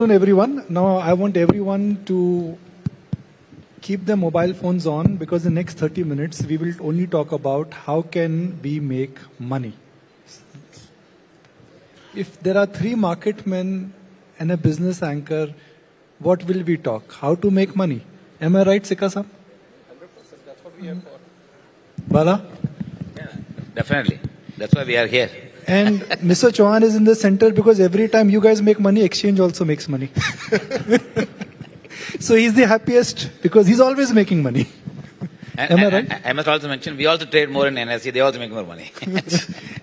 Everyone. Now I want everyone to keep their mobile phones on because in the next 30 minutes we will only talk about how can we make money. If there are three market men and a business anchor, what will we talk? How to make money? Am I right, Sikka sir? 100%. That's what we are for. Bala? Yeah, definitely. That's why we are here. And Mr. Chauhan is in the center because every time you guys make money, exchange also makes money. So he's the happiest because he's always making money. Am I right? I must also mention, we also trade more in NSE. They also make more money.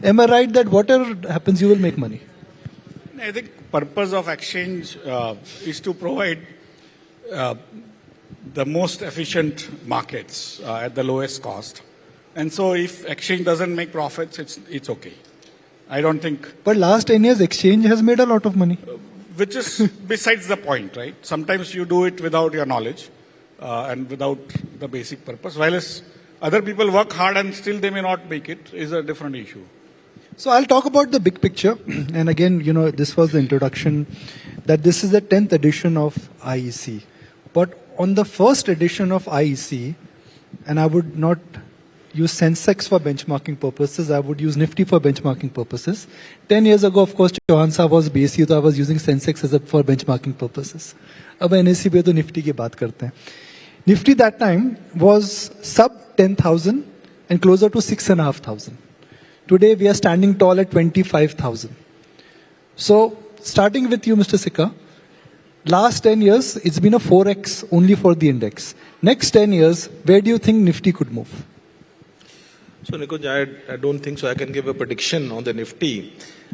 Am I right that whatever happens, you will make money? I think purpose of exchange is to provide the most efficient markets at the lowest cost. And so if exchange doesn't make profits, it's okay. I don't think... But last 10 years, exchange has made a lot of money. Which is besides the point, right? Sometimes you do it without your knowledge and without the basic purpose. While other people work hard and still they may not make it, is a different issue. So I'll talk about the big picture. And again, this was the introduction, that this is the 10th edition of IEC. But on the first edition of IEC, and I would not use Sensex for benchmarking purposes, I would use Nifty for benchmarking purposes. 10 years ago, of course, Chauhan Saab was BSE, so I was using Sensex for benchmarking purposes. Ab NSE pe to Nifty ki baat karte hain. Nifty that time was sub 10,000 and closer to 6,500. Today we are standing tall at 25,000. So starting with you, Mr. Sikka, last 10 years, it's been a 4x only for the index. Next 10 years, where do you think Nifty could move? So, Nikunj, I don't think so. I can give a prediction on the Nifty.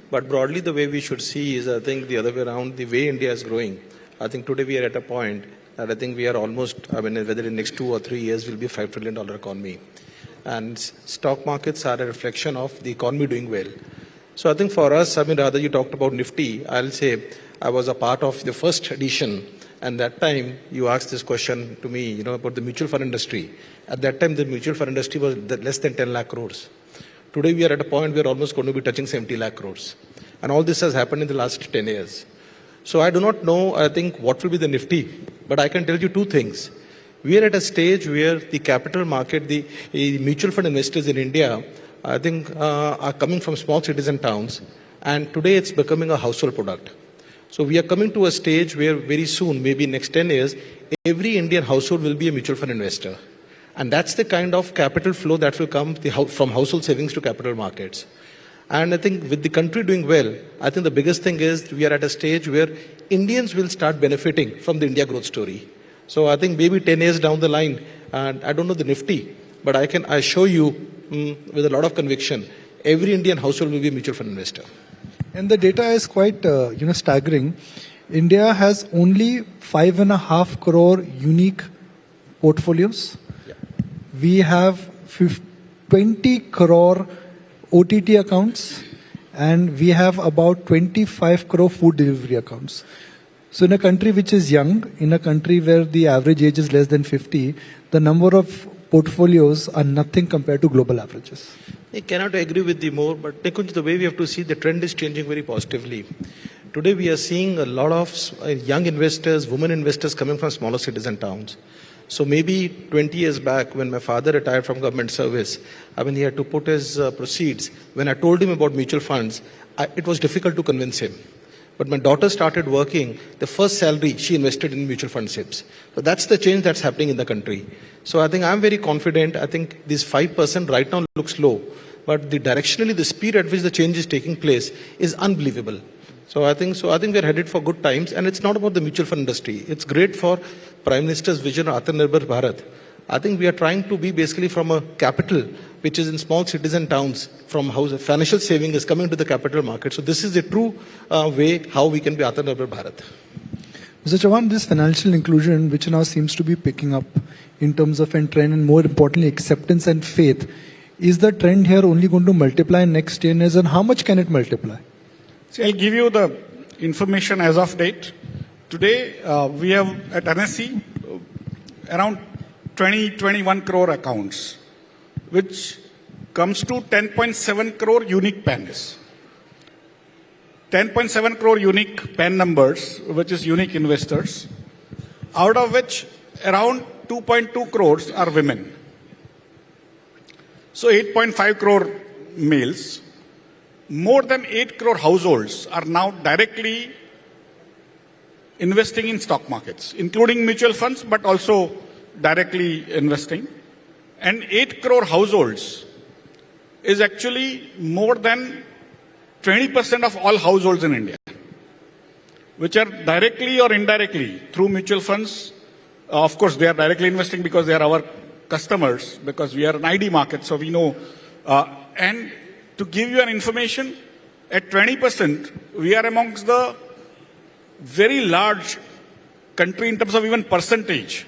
But broadly, the way we should see is, I think, the other way around, the way India is growing. I think today we are at a point that I think we are almost, whether in the next 2 or 3 years, will be a $5 trillion economy. And stock markets are a reflection of the economy doing well. So, I think for us, rather you talked about Nifty, I'll say I was a part of the first edition. And that time, you asked this question to me, about the mutual fund industry. At that time, the mutual fund industry was less than 10 lakh crores. Today, we are at a point where we're almost going to be touching 70 lakh crores. And all this has happened in the last 10 years. So I do not know, I think, what will be the Nifty. But I can tell you two things. We are at a stage where the capital market, the mutual fund investors in India, I think, are coming from small cities and towns. And today, it's becoming a household product. So we are coming to a stage where very soon, maybe next 10 years, every Indian household will be a mutual fund investor. And that's the kind of capital flow that will come from household savings to capital markets. And I think with the country doing well, I think the biggest thing is we are at a stage where Indians will start benefiting from the India growth story. So I think maybe 10 years down the line, and I don't know the Nifty, but I can assure you with a lot of conviction, every Indian household will be a mutual fund investor. And the data is quite, staggering. India has only 5.5 crore unique portfolios. Yeah. We have 20 crore OTT accounts, and we have about 25 crore food delivery accounts. So in a country which is young, in a country where the average age is less than 50, the number of portfolios are nothing compared to global averages. I cannot agree with you more, but Nikunj, the way we have to see, the trend is changing very positively. Today we are seeing a lot of young investors, women investors coming from smaller cities and towns. So maybe 20 years back, when my father retired from government service, he had to put his proceeds. When I told him about mutual funds, it was difficult to convince him. But my daughter started working, the first salary she invested in mutual fund SIPs. So that's the change that's happening in the country. So I think I'm very confident. I think this 5% right now looks low, but directionally the speed at which the change is taking place is unbelievable. So I think we're headed for good times, and it's not about the mutual fund industry. It's great for Prime Minister's vision of Atmanirbhar Bharat. I think we are trying to be basically from a capital which is in small cities and towns, from how financial saving is coming to the capital market. So this is a true way how we can be Atmanirbhar Bharat. Mr. Chauhan, this financial inclusion, which now seems to be picking up in terms of a trend, and more importantly, acceptance and faith, is the trend here only going to multiply in next 10 years, and how much can it multiply? See, I'll give you the information as of date. Today, we have at NSE around 21 crore accounts, which comes to 10.7 crore unique PANs. 10.7 crore unique PAN numbers, which is unique investors, out of which around 2.2 crores are women. So 8.5 crore males. More than 8 crore households are now directly investing in stock markets, including mutual funds, but also directly investing. And 8 crore households is actually more than 20% of all households in India, which are directly or indirectly through mutual funds. Of course, they are directly investing because they are our customers, because we are an ID market, so we know. And to give you an information, at 20%, we are amongst the very large country in terms of even percentage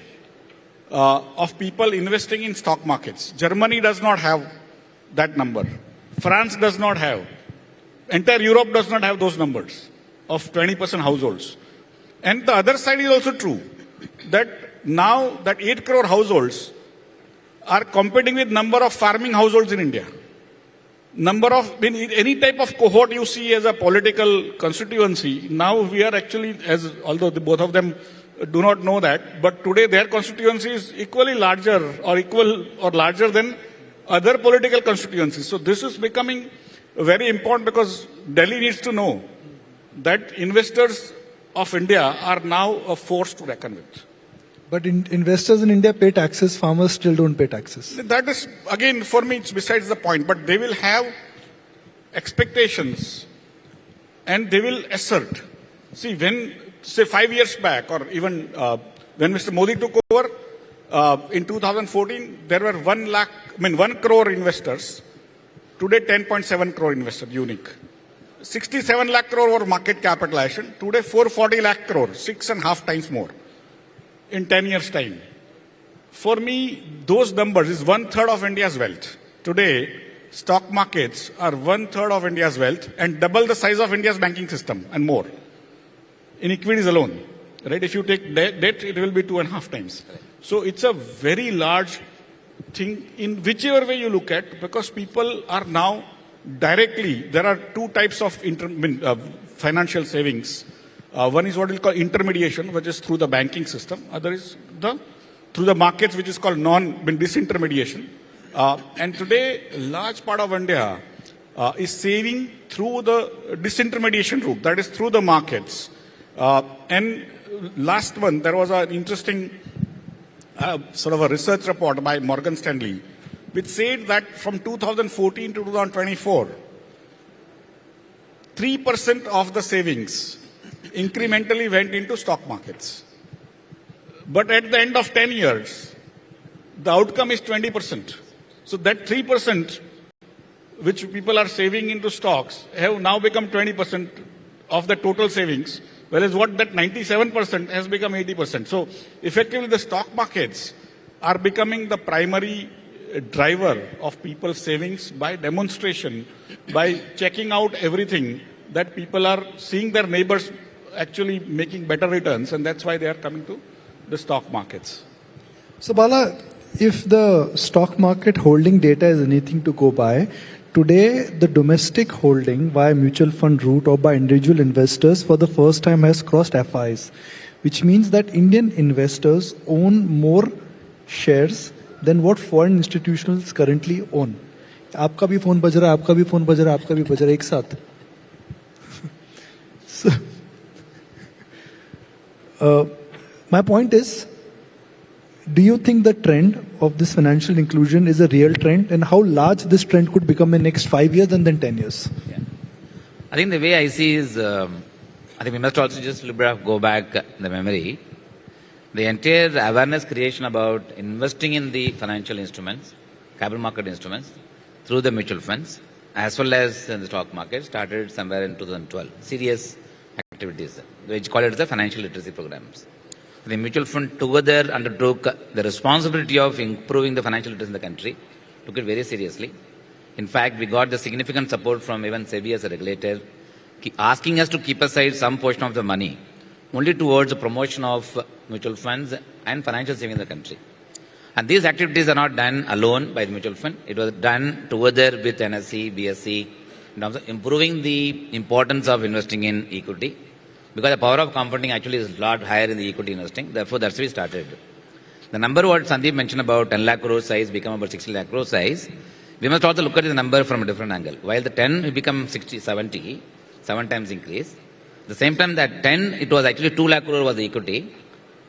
of people investing in stock markets. Germany does not have that number. France does not have. Entire Europe does not have those numbers of 20% households. And the other side is also true, that now that 8 crore households are competing with number of farming households in India. Number of, in any type of cohort you see as a political constituency, now we are actually, although both of them do not know that, but today their constituency is equally larger or equal or larger than other political constituencies. So this is becoming very important because Delhi needs to know that investors of India are now a force to reckon with. But investors in India pay taxes, farmers still don't pay taxes. That is, again, for me, it's besides the point. But they will have expectations and they will assert. See, when, say, 5 years back, or even when Mr. Modi took over in 2014, there were 1 crore investors. Today, 10.7 crore investors, unique. 67 lakh crore were market capitalization. Today, 440 lakh crore, 6.5 times more in 10 years' time. For me, those numbers is 1/3 of India's wealth. Today, stock markets are 1/3 of India's wealth and double the size of India's banking system and more. In equities alone, right? If you take debt, it will be 2.5 times. So it's a very large thing in whichever way you look at, because people are now directly, there are two types of financial savings. One is what we call intermediation, which is through the banking system. Other is through the markets, which is called disintermediation. And today, a large part of India is saving through the disintermediation route, that is through the markets. And last month, there was an interesting sort of a research report by Morgan Stanley, which said that from 2014 to 2024, 3% of the savings incrementally went into stock markets. But at the end of 10 years, the outcome is 20%. So that 3% which people are saving into stocks have now become 20% of the total savings, whereas what that 97% has become 80%. So effectively the stock markets are becoming the primary driver of people's savings by demonstration, by checking out everything that people are seeing their neighbors actually making better returns, and that's why they are coming to the stock markets. So Bala, if the stock market holding data is anything to go by, today the domestic holding via mutual fund route or by individual investors for the first time has crossed FIs, which means that Indian investors own more shares than what foreign institutions currently own. आपका भी phone बज रहा है, आपका भी phone बज रहा है, आपका भी बज रहा है एक साथ. So, my point is, do you think the trend of this financial inclusion is a real trend, and how large this trend could become in the next 5 years and then 10 years? Yeah. I think the way I see is, I think we must also just go back in the memory. The entire awareness creation about investing in the financial instruments, capital market instruments, through the mutual funds, as well as in the stock market, started somewhere in 2012. Serious activities, which call it the financial literacy programs. The mutual fund together undertook the responsibility of improving the financial literacy in the country, took it very seriously. In fact, we got the significant support from even SEBI as a regulator, asking us to keep aside some portion of the money only towards the promotion of mutual funds and financial saving in the country. And these activities are not done alone by the mutual fund. It was done together with NSE, BSE, in terms of improving the importance of investing in equity, because the power of compounding actually is a lot higher in the equity investing. Therefore, that's why we started. The number what Sundeep mentioned about 10 lakh crore size become about 60 lakh crore size, we must also look at the number from a different angle. While the 10 will become 60, 70, 7 times increase. At the same time that 10, it was actually 2 lakh crore was the equity,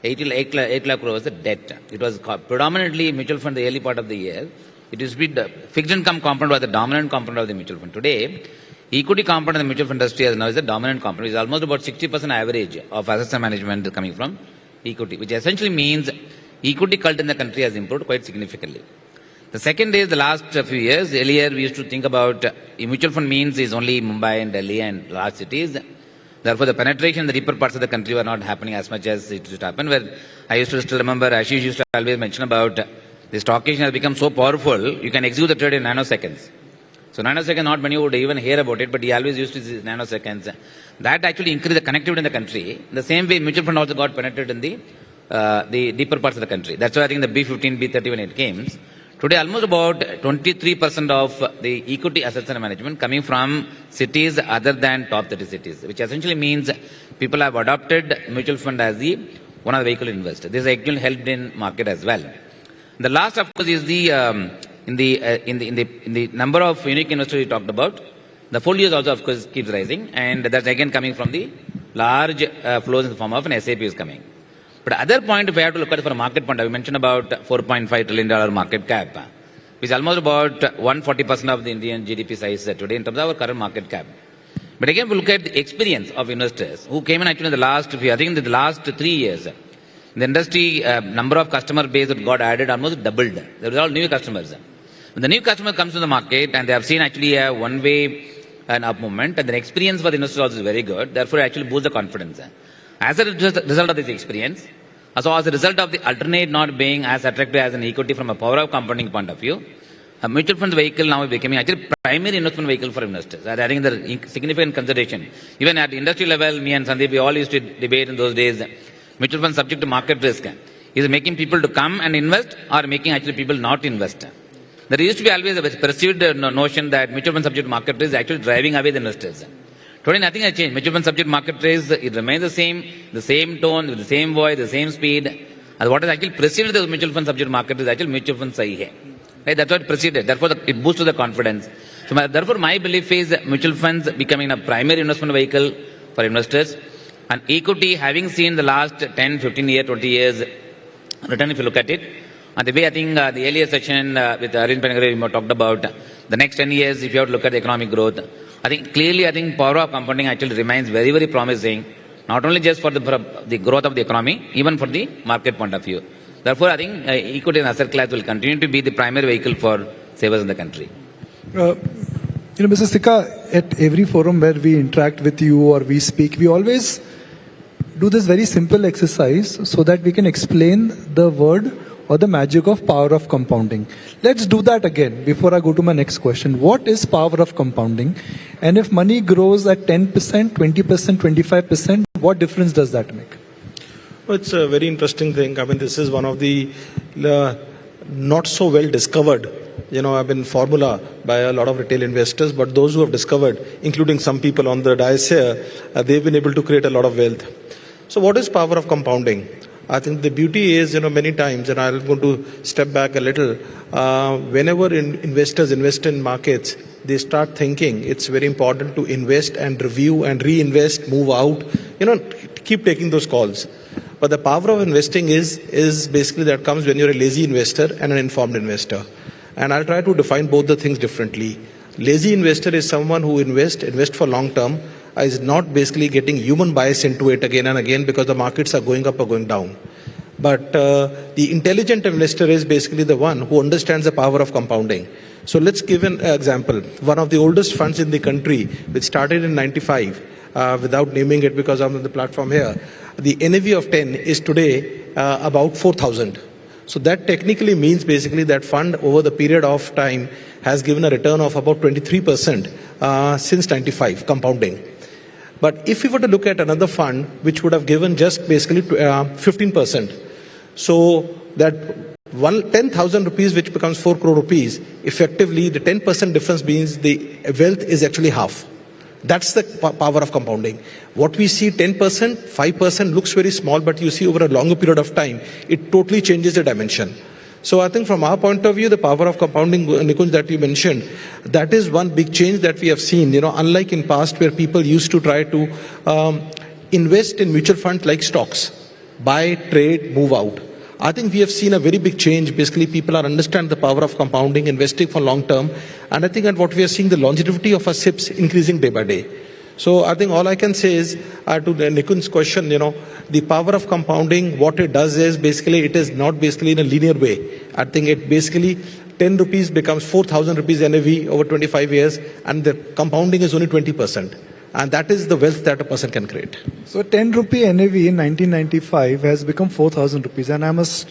8 lakh crore was the debt. It was predominantly mutual fund the early part of the year. It used to be the fixed income component was the dominant component of the mutual fund. Today, equity component in the mutual fund industry now is the dominant component. It's almost about 60% average of assets and management coming from equity, which essentially means equity cult in the country has improved quite significantly. The second is the last few years. Earlier, we used to think about mutual fund means is only Mumbai and Delhi and large cities. Therefore, the penetration in the deeper parts of the country were not happening as much as it used to happen. Where I used to still remember Ashish used to always mention about the stock exchange has become so powerful, you can execute the trade in nanoseconds. So nanosecond, not many would even hear about it, but he always used to use nanoseconds. That actually increased the connectivity in the country. In the same way, mutual fund also got penetrated in the deeper parts of the country. That's why I think the B15, B30 when it came. Today, almost about 23% of the equity assets under management coming from cities other than top 30 cities, which essentially means people have adopted mutual fund as one of the vehicle investors. This actually helped in market as well. The last, of course, is in the number of unique investors we talked about. The folios also, of course, keeps rising, and that's again coming from the large flows in the form of an SAP is coming. But other point, if we have to look at it from a market point, I mentioned about $4.5 trillion market cap, which is almost about 140% of the Indian GDP size today in terms of our current market cap. But again, we look at the experience of investors who came in actually in the last, I think in the last 3 years. The industry number of customer base that got added almost doubled. There were all new customers. When the new customer comes to the market and they have seen actually a one-way and up movement, and the experience for the investors also is very good. Therefore, it actually boosts the confidence. As a result of this experience, so as a result of the alternate not being as attractive as an equity from a power of compounding point of view, a mutual fund vehicle now is becoming actually primary investment vehicle for investors. I think the significant consideration. Even at the industry level, me and Sundeep, we all used to debate in those days, mutual fund subject to market risk. Is it making people to come and invest or making actually people not invest? There used to be always a perceived notion that mutual fund subject to market risk is actually driving away the investors. Today nothing has changed. Mutual fund subject market risk, it remains the same tone, with the same voice, the same speed. And what is actually preceded the mutual fund subject market is actually mutual fund sahi hai. Right? That's what preceded. Therefore, it boosts the confidence. So therefore, my belief is mutual funds becoming a primary investment vehicle for investors. And equity, having seen the last 10, 15 years, 20 years return, if you look at it, and the way I think the earlier section with Arvind Penagare, we talked about the next 10 years, if you have to look at the economic growth, I think clearly, I think power of compounding actually remains very, very promising, not only just for the growth of the economy, even for the market point of view. Therefore, I think equity and asset class will continue to be the primary vehicle for savers in the country. Mr. Sikka, at every forum where we interact with you or we speak, we always do this very simple exercise so that we can explain the word or the magic of power of compounding. Let's do that again before I go to my next question. What is power of compounding? And if money grows at 10%, 20%, 25%, what difference does that make? Well, it's a very interesting thing. I mean, this is one of the not so well discovered, formula by a lot of retail investors, but those who have discovered, including some people on the dais here, they've been able to create a lot of wealth. So what is power of compounding? I think the beauty is, many times, and I'm going to step back a little, whenever investors invest in markets, they start thinking it's very important to invest and review and reinvest, move out, keep taking those calls. But the power of investing is basically that comes when you're a lazy investor and an informed investor. And I'll try to define both the things differently. Lazy investor is someone who invest for long term, is not basically getting human bias into it again and again because the markets are going up or going down. But the intelligent investor is basically the one who understands the power of compounding. So let's give an example. One of the oldest funds in the country, which started in 95, without naming it because I'm on the platform here, the NAV of 10 is today about 4,000. So that technically means basically that fund over the period of time has given a return of about 23% since 95, compounding. But if we were to look at another fund, which would have given just basically 15%, so that 10,000 rupees, which becomes 4 crore rupees, effectively the 10% difference means the wealth is actually half. That's the power of compounding. What we see 10%, 5% looks very small, but you see over a longer period of time, it totally changes the dimension. So I think from our point of view, the power of compounding, Nikunj, that you mentioned, that is one big change that we have seen. Unlike in past where people used to try to invest in mutual funds like stocks, buy, trade, move out. I think we have seen a very big change. Basically, people are understand the power of compounding, investing for long term. And I think that what we are seeing, the longevity of our SIPs increasing day by day. So I think all I can say is to Nikunj's question, the power of compounding, what it does is basically it is not basically in a linear way. I think it basically 10 rupees becomes 4,000 rupees NAV over 25 years, and the compounding is only 20%. And that is the wealth that a person can create. So 10 rupee NAV in 1995 has become 4,000 rupees. And I must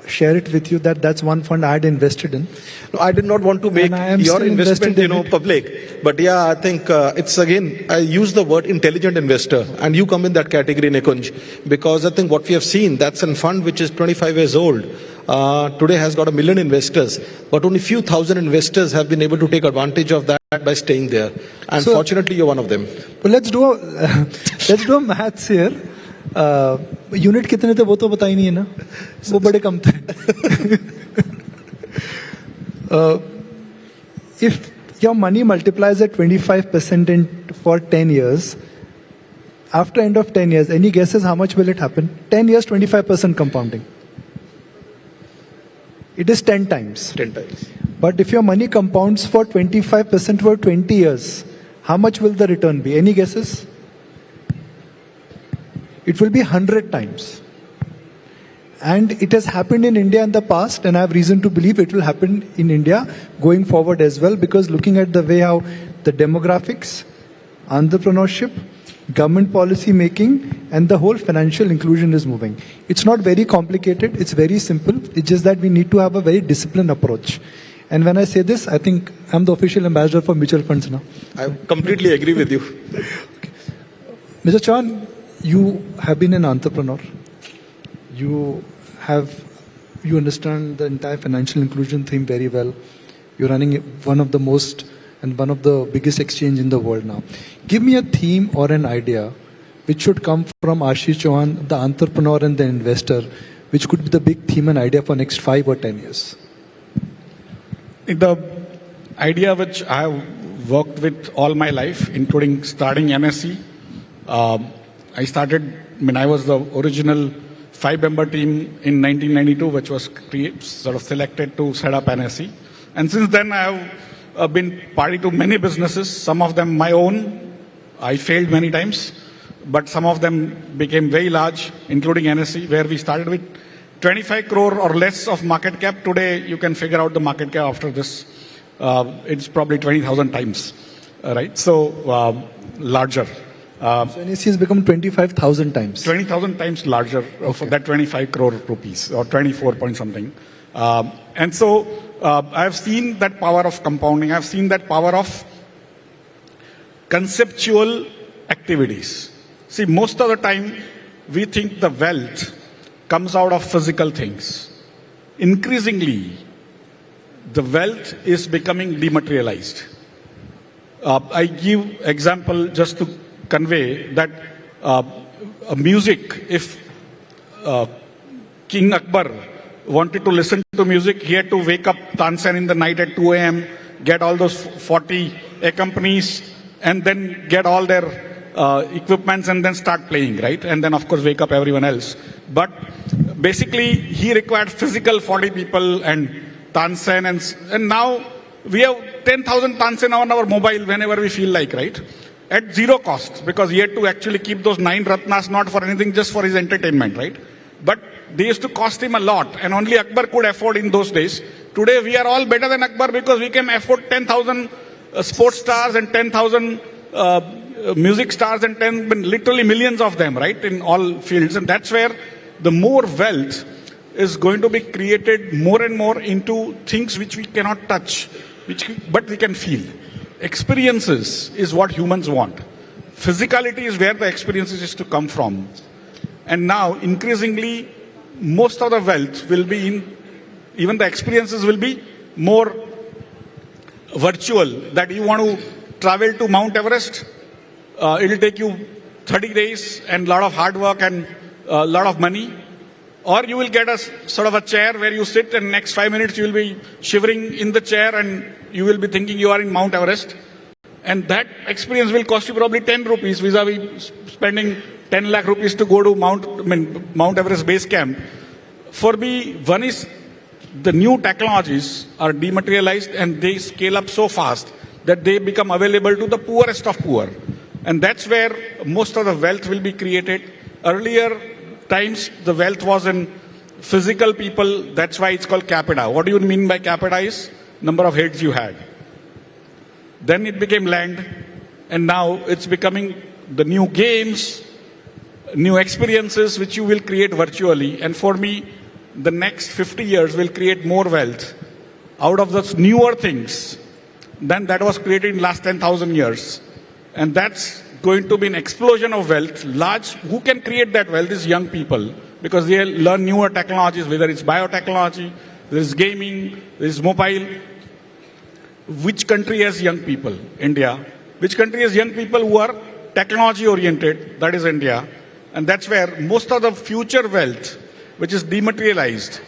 share it with you that that's one fund I had invested in. No, I did not want to make your investment, public. But yeah, I think it's again, I use the word intelligent investor. And you come in that category, Nikunj. Because I think what we have seen, that's a fund which is 25 years old. Today has got 1 million investors. But only few thousand investors have been able to take advantage of that by staying there. And so, fortunately, you're one of them. Well, let's do a maths here. Unit कितने थे वो तो बता ही नहीं है ना, वो बड़े कम थे. If your money multiplies at 25% for 10 years, after end of 10 years, any guesses how much will it happen? 10 years, 25% compounding. It is 10 times. 10 times. But if your money compounds for 25% for 20 years, how much will the return be? Any guesses? It will be 100 times. And it has happened in India in the past, and I have reason to believe it will happen in India going forward as well, because looking at the way how the demographics, entrepreneurship, government policy making, and the whole financial inclusion is moving. It's not very complicated, it's very simple. It's just that we need to have a very disciplined approach. And when I say this, I think I'm the official ambassador for mutual funds now. I completely agree with you. Okay. Mr. Chauhan, you have been an entrepreneur. You understand the entire financial inclusion theme very well. You're running one of the most and one of the biggest exchange in the world now. Give me a theme or an idea which should come from Ashish Chauhan, the entrepreneur and the investor, which could be the big theme and idea for next 5 or 10 years. The idea which I have worked with all my life, including starting NSE, I was the original 5-member team in 1992, which was sort of selected to set up NSE. And since then, I have been party to many businesses, some of them my own. I failed many times, but some of them became very large, including NSE, where we started with 25 crore or less of market cap. Today, you can figure out the market cap after this. It's probably 20,000 times, right? So, larger. So NSE has become 25,000 times. 20,000 times larger for that 25 crore rupees or 24 point something. And so I've seen that power of compounding. I've seen that power of conceptual activities. See, most of the time we think the wealth comes out of physical things. Increasingly, the wealth is becoming dematerialized. I give example just to convey that music, if King Akbar wanted to listen to music, he had to wake up Tansen in the night at 2 a.m., get all those 40 accompanies, and then get all their equipments and then start playing, right? And then, of course, wake up everyone else. But basically, he required physical 40 people and Tansen, and now we have 10,000 Tansen on our mobile whenever we feel like, right? At zero cost, because he had to actually keep those 9 Ratnas not for anything, just for his entertainment, right? But they used to cost him a lot, and only Akbar could afford in those days. Today, we are all better than Akbar because we can afford 10,000 sports stars and 10,000 music stars and literally millions of them, right, in all fields. And that's where the more wealth is going to be created more and more into things which we cannot touch, but we can feel. Experiences is what humans want. Physicality is where the experiences is to come from. And now, increasingly, most of the wealth will be in Even the experiences will be more virtual. That you want to travel to Mount Everest, it'll take you 30 days and a lot of hard work and a lot of money. Or you will get a sort of a chair where you sit and next 5 minutes you will be shivering in the chair and you will be thinking you are in Mount Everest. And that experience will cost you probably 10 rupees vis-a-vis spending 10 lakh rupees to go to Mount Everest base camp. For me, one is the new technologies are dematerialized and they scale up so fast that they become available to the poorest of poor. And that's where most of the wealth will be created. Earlier times, the wealth was in physical people. That's why it's called capita. What do you mean by capita is number of heads you had. Then it became land. And now it's becoming the new games, new experiences which you will create virtually. And for me, the next 50 years will create more wealth out of those newer things than that was created in the last 10,000 years. And that's going to be an explosion of wealth. Who can create that wealth is young people, because they learn newer technologies, whether it's biotechnology, there's gaming, there's mobile. Which country has young people? India. Which country has young people who are technology oriented? That is India. And that's where most of the future wealth, which is dematerialized,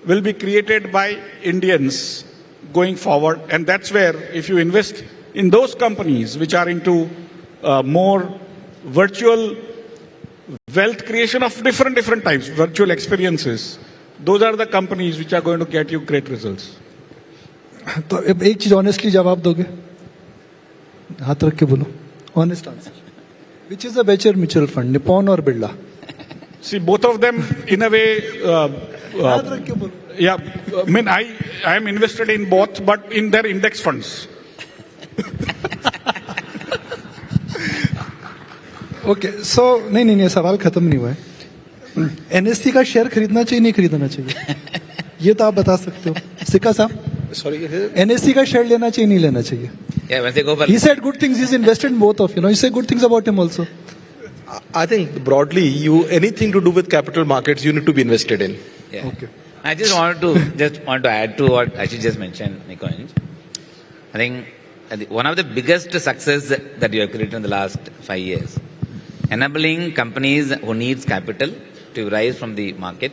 will be created by Indians going forward. And that's where, if you invest in those companies which are into more virtual wealth creation of different types, virtual experiences, those are the companies which are going to get you great results. तो अब एक चीज honestly जवाब दोगे, हाथ रख के बोलो, honest answer. Which is a better mutual fund, Nippon or Birla? See, both of them in a way, yeah, I mean, I am invested in both, but in their index funds. Okay so नहीं सवाल खत्म नहीं हुआ है. NSC का share खरीदना चाहिए नहीं खरीदना चाहिए, ये तो आप बता सकते हो. सिक्का साहब, Sorry, एनएससी का शेयर लेना चाहिए नहीं लेना चाहिए? Yeah, when they go for He said good things. He's invested in both of you. You say good things about him also. I think broadly, anything to do with capital markets, you need to be invested in. Yeah. Okay. I just want to add to what Ashish just mentioned, Nippon. I think one of the biggest success that you have created in the last 5 years, enabling companies who needs capital to rise from the market.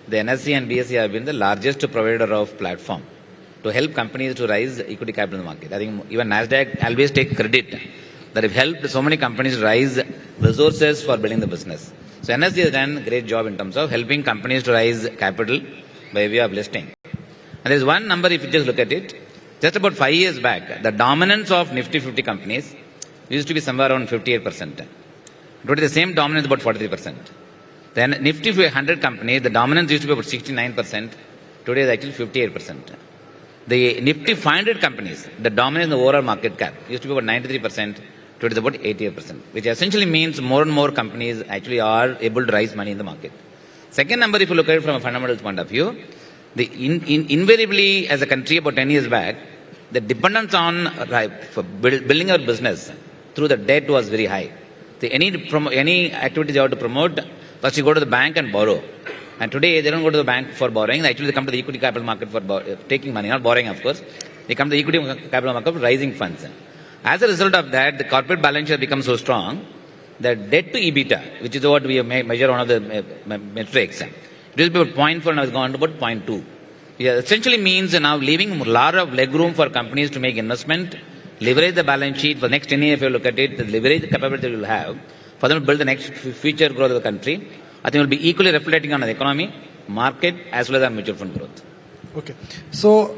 The NSE and BSE have been the largest provider of platform to help companies to rise equity capital in the market. I think even NASDAQ always take credit that have helped so many companies rise resources for building the business. So NSE has done a great job in terms of helping companies to raise capital by way of listing. And there is one number, if you just look at it, just about 5 years back, the dominance of Nifty 50 companies used to be somewhere around 58%. Today the same dominance is about 43%. Then Nifty 100 companies, the dominance used to be about 69%. Today is actually 58%. The Nifty 500 companies, the dominance in the overall market cap used to be about 93%. Today is about 88%, which essentially means more and more companies actually are able to raise money in the market. Second number, if you look at it from a fundamental point of view, invariably as a country about 10 years back, the dependence on building our business through the debt was very high. Any activities you have to promote, first you go to the bank and borrow. And today they don't go to the bank for borrowing. Actually they come to the equity capital market for taking money, not borrowing of course. They come to the equity capital market for raising funds. As a result of that, the corporate balance sheet becomes so strong that debt to EBITDA, which is what we measure one of the metrics, it used to be about 0.4 now it's gone to about 0.2. It essentially means now leaving a lot of leg room for companies to make investment, leverage the balance sheet for the next 10 years. If you look at it, the leverage capability they will have for them to build the next future growth of the country, I think will be equally reflecting on the economy, market, as well as our mutual fund growth. Okay. So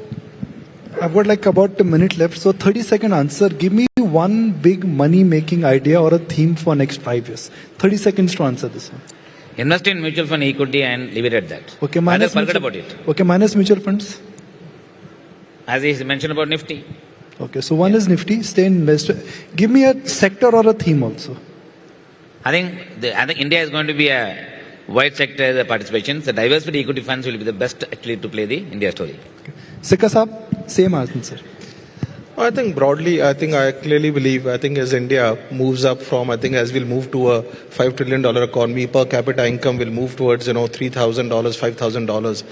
I've got like about a minute left. So 30-second answer. Give me one big money-making idea or a theme for next 5 years. 30 seconds to answer this one. Invest in mutual fund equity and leave it at that. Okay, Forget about it. Okay, minus mutual funds. As he mentioned about Nifty. Okay, so one is Nifty, stay invested. Give me a sector or a theme also. I think India is going to be a wide sector participation. So diversified equity funds will be the best actually to play the India story. Okay. Sikka Saab, same answer. I think broadly, I clearly believe, as India moves up from, as we'll move to a $5 trillion economy, per capita income will move towards, $3,000, $5,000.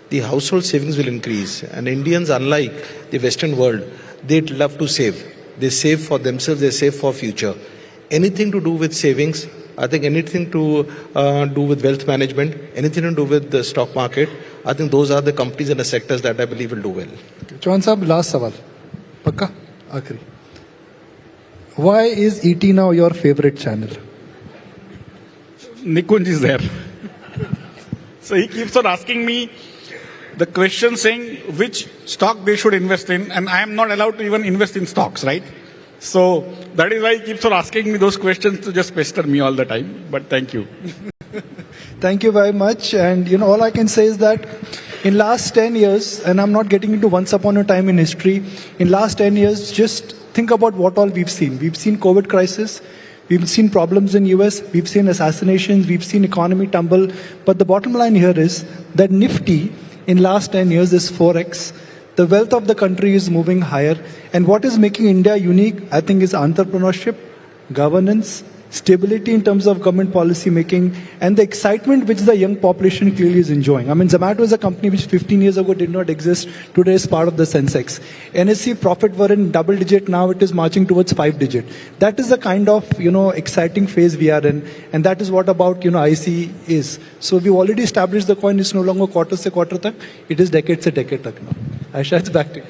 the household savings will increase. And Indians, unlike the Western world, they love to save. They save for themselves, they save for future. Anything to do with savings, I think anything to do with wealth management, anything to do with the stock market, I think those are the companies and the sectors that I believe will do well. Chauhan Sahab, last sawal. Pakka? Akhri. Why is ET now your favorite channel? Nikunj is there. So he keeps on asking me the question saying which stock they should invest in, and I am not allowed to even invest in stocks, right? So that is why he keeps on asking me those questions to just pester me all the time. But thank you. Thank you very much. And all I can say is that in last 10 years, and I'm not getting into once upon a time in history, in last 10 years, just think about what all we've seen. We've seen COVID crisis. We've seen problems in US, we've seen assassinations, we've seen economy tumble. But the bottom line here is that Nifty in last 10 years is 4x. The wealth of the country is moving higher. And what is making India unique, I think, is entrepreneurship, governance, stability in terms of government policy making, and the excitement which the young population clearly is enjoying. I mean, Zomato is a company which 15 years ago did not exist. Today is part of the Sensex. NSE profit were in double digit. Now it is marching towards 5 digit. That is the kind of, exciting phase we are in. And that is what about, IEC is. So we've already established the coin is no longer quarter se quarter tak. It is decade se decade tak now. Aisha, it's back to you.